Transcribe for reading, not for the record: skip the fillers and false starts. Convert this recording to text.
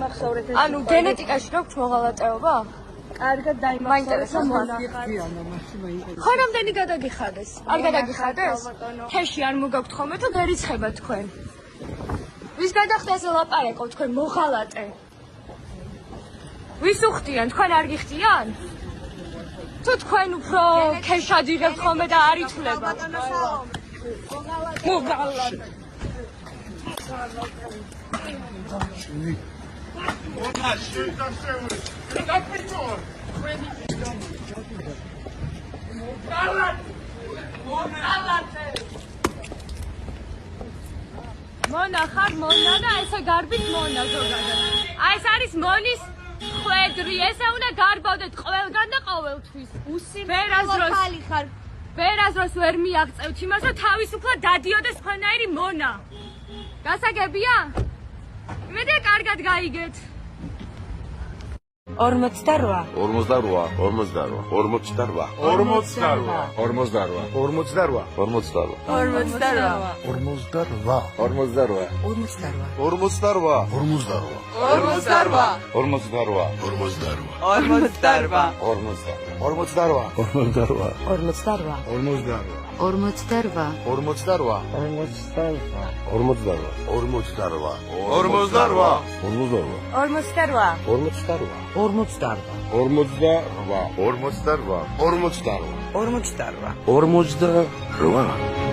დაიმახსოვრეთ ეს. ანუ გენეტიკაში რა გვქ მოღალატეობა? კარგად დაიმახსოვრეთ მონა. ხო რამდენი გადაგიხადეს? არ გადაგიხადეს? თეში არ მოგაქვთ ხოლმე თუ გერიცხებათ თქვენ. ვის გადახდეს ლაპარაკო თქვენ მოღალატე? ვის უხდიან? თქვენ არ გიხდიან? თუ თქვენ უფრო ქეშად იღებთ ხოლმე და არ ითვლებათ. მოღალატე. მონა ხარ მონა და ესე გარბით მონა ზოგადად. აი ეს არის მონის ხვედრი, ესე უნდა გარბავდეთ ყველგან და ყოველთვის. ვერასდროს ვერ მიაღწევთ იმას, რომ თავისუფლად დადიოდეს თქვენაირი მონა. გასაგებია? იმედია კარგად გაიგეთ. 48 48